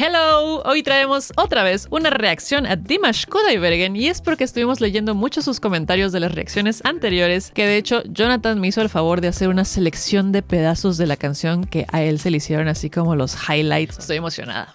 Hello, hoy traemos otra vez una reacción a Dimash Kudaibergen y es porque estuvimos leyendo mucho sus comentarios de las reacciones anteriores, que de hecho Jonathan me hizo el favor de hacer una selección de pedazos de la canción que a él se le hicieron así como los highlights. Estoy emocionada.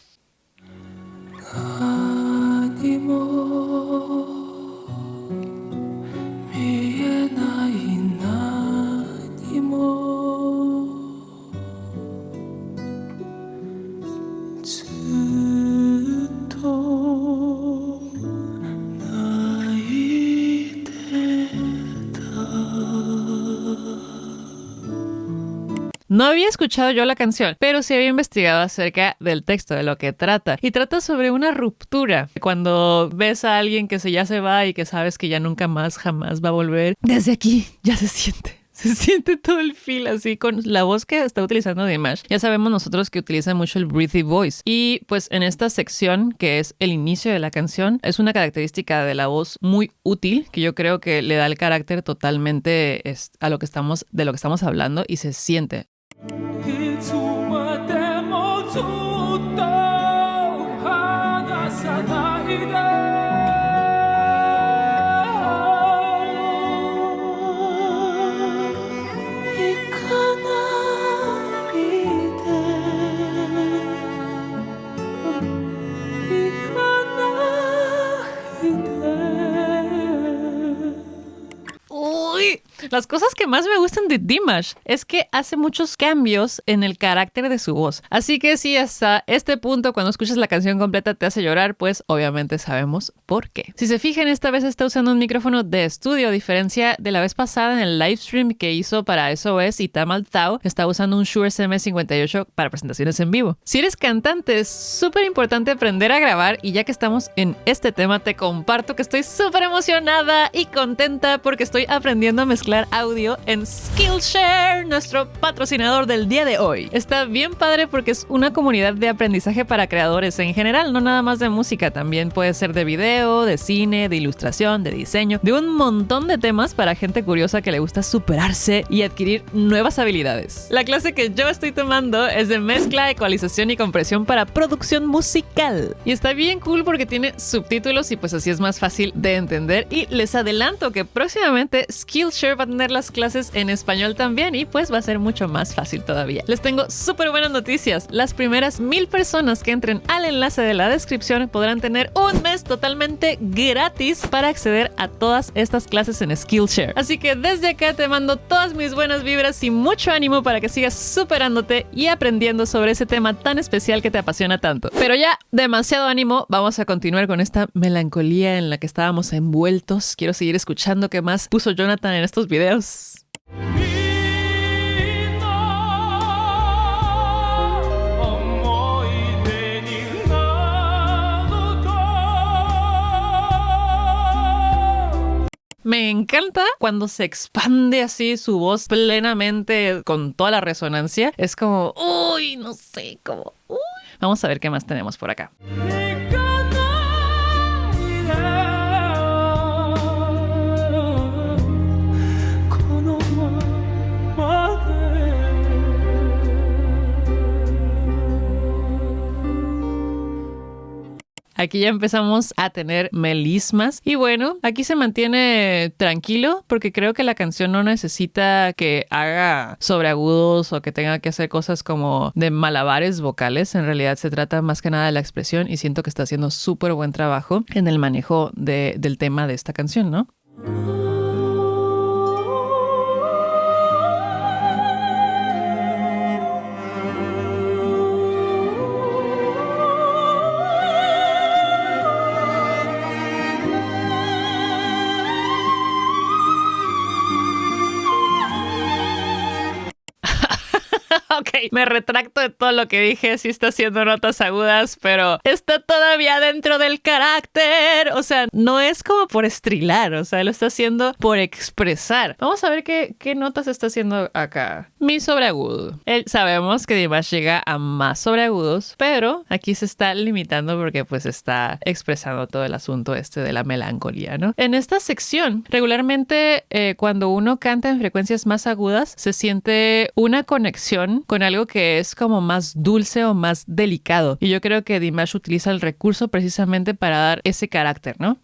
No había escuchado yo la canción, pero sí había investigado acerca del texto, de lo que trata. Y trata sobre una ruptura. Cuando ves a alguien que ya se va y que sabes que ya nunca más, jamás va a volver, desde aquí ya se siente. Se siente todo el feel así con la voz que está utilizando Dimash. Ya sabemos nosotros que utiliza mucho el breathy voice. Y pues en esta sección, que es el inicio de la canción, es una característica de la voz muy útil, que yo creo que le da el carácter totalmente a lo que estamos hablando y se siente. Las cosas que más me gustan de Dimash es que hace muchos cambios en el carácter de su voz. Así que si hasta este punto, cuando escuchas la canción completa, te hace llorar, pues obviamente sabemos por qué. Si se fijan, esta vez está usando un micrófono de estudio, a diferencia de la vez pasada en el livestream que hizo para SOS y Tamal Tao, está usando un Shure SM58 para presentaciones en vivo. Si eres cantante, es súper importante aprender a grabar, y ya que estamos en este tema, te comparto que estoy súper emocionada y contenta porque estoy aprendiendo a mezclar audio en Skillshare, nuestro patrocinador del día de hoy. Está bien padre porque es una comunidad de aprendizaje para creadores en general, no nada más de música, también puede ser de video, de cine, de ilustración, de diseño, de un montón de temas para gente curiosa que le gusta superarse y adquirir nuevas habilidades. La clase que yo estoy tomando es de mezcla, ecualización y compresión para producción musical. Y está bien cool porque tiene subtítulos y pues así es más fácil de entender, y les adelanto que próximamente Skillshare va a tener las clases en español también y pues va a ser mucho más fácil todavía. Les tengo súper buenas noticias. Las primeras 1000 personas que entren al enlace de la descripción podrán tener un mes totalmente gratis para acceder a todas estas clases en Skillshare. Así que desde acá te mando todas mis buenas vibras y mucho ánimo para que sigas superándote y aprendiendo sobre ese tema tan especial que te apasiona tanto. Pero ya, demasiado ánimo, vamos a continuar con esta melancolía en la que estábamos envueltos. Quiero seguir escuchando qué más puso Jonathan en estos videos. Me encanta cuando se expande así su voz plenamente con toda la resonancia. Es como, uy, no sé, como, uy. Vamos a ver qué más tenemos por acá. Aquí ya empezamos a tener melismas y bueno, aquí se mantiene tranquilo porque creo que la canción no necesita que haga sobreagudos o que tenga que hacer cosas como de malabares vocales. En realidad se trata más que nada de la expresión y siento que está haciendo súper buen trabajo en el manejo del tema de esta canción, ¿no? Ok, me retracto de todo lo que dije, sí está haciendo notas agudas, pero está todavía dentro del carácter. O sea, no es como por estrilar, o sea, lo está haciendo por expresar. Vamos a ver qué notas está haciendo acá. Mi sobreagudo. Sabemos que Dimash llega a más sobreagudos, pero aquí se está limitando porque pues está expresando todo el asunto de la melancolía, ¿no? En esta sección, regularmente cuando uno canta en frecuencias más agudas, se siente una conexión con algo que es como más dulce o más delicado. Y yo creo que Dimash utiliza el recurso precisamente para dar ese carácter, ¿no?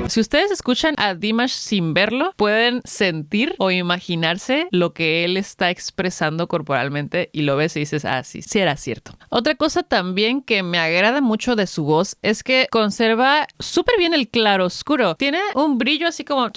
Si ustedes escuchan a Dimash sin verlo, pueden sentir o imaginarse lo que él está expresando corporalmente y lo ves y dices, ah, sí, sí era cierto. Otra cosa también que me agrada mucho de su voz es que conserva súper bien el claroscuro. Tiene un brillo así como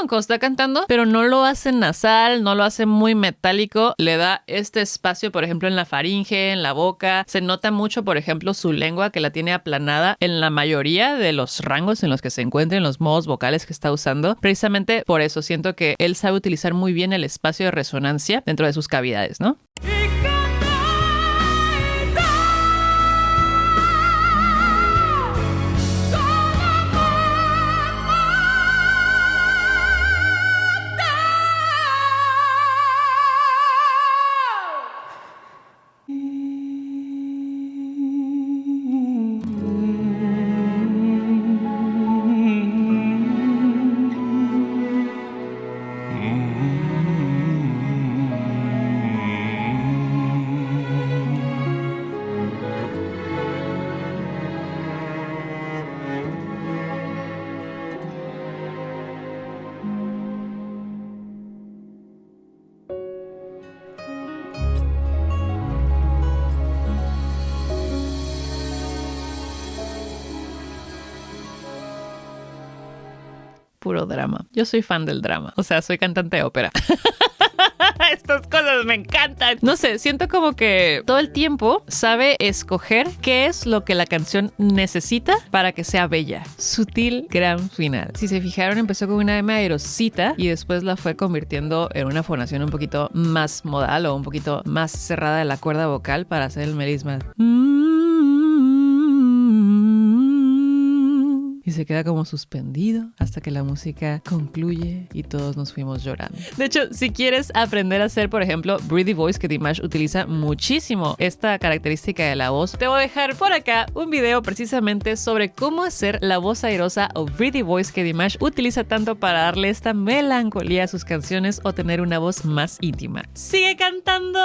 cuando está cantando, pero no lo hace nasal, no lo hace muy metálico. Le da este espacio, por ejemplo, en la faringe, en la boca. Se nota mucho, por ejemplo, su lengua que la tiene aplanada en la mayoría de los rangos en los que se encuentren, los modos vocales que está usando. Precisamente por eso siento que él sabe utilizar muy bien el espacio de resonancia dentro de sus cavidades, ¿no? Puro drama. Yo soy fan del drama. O sea, soy cantante de ópera. Estas cosas me encantan. No sé, siento como que todo el tiempo sabe escoger qué es lo que la canción necesita para que sea bella. Sutil, gran final. Si se fijaron, empezó con una M aerosita y después la fue convirtiendo en una fonación un poquito más modal o un poquito más cerrada de la cuerda vocal para hacer el melisma. Y se queda como suspendido hasta que la música concluye y todos nos fuimos llorando. De hecho, si quieres aprender a hacer, por ejemplo, breathy voice, que Dimash utiliza muchísimo esta característica de la voz, te voy a dejar por acá un video precisamente sobre cómo hacer la voz airosa o breathy voice que Dimash utiliza tanto para darle esta melancolía a sus canciones o tener una voz más íntima. ¡Sigue cantando!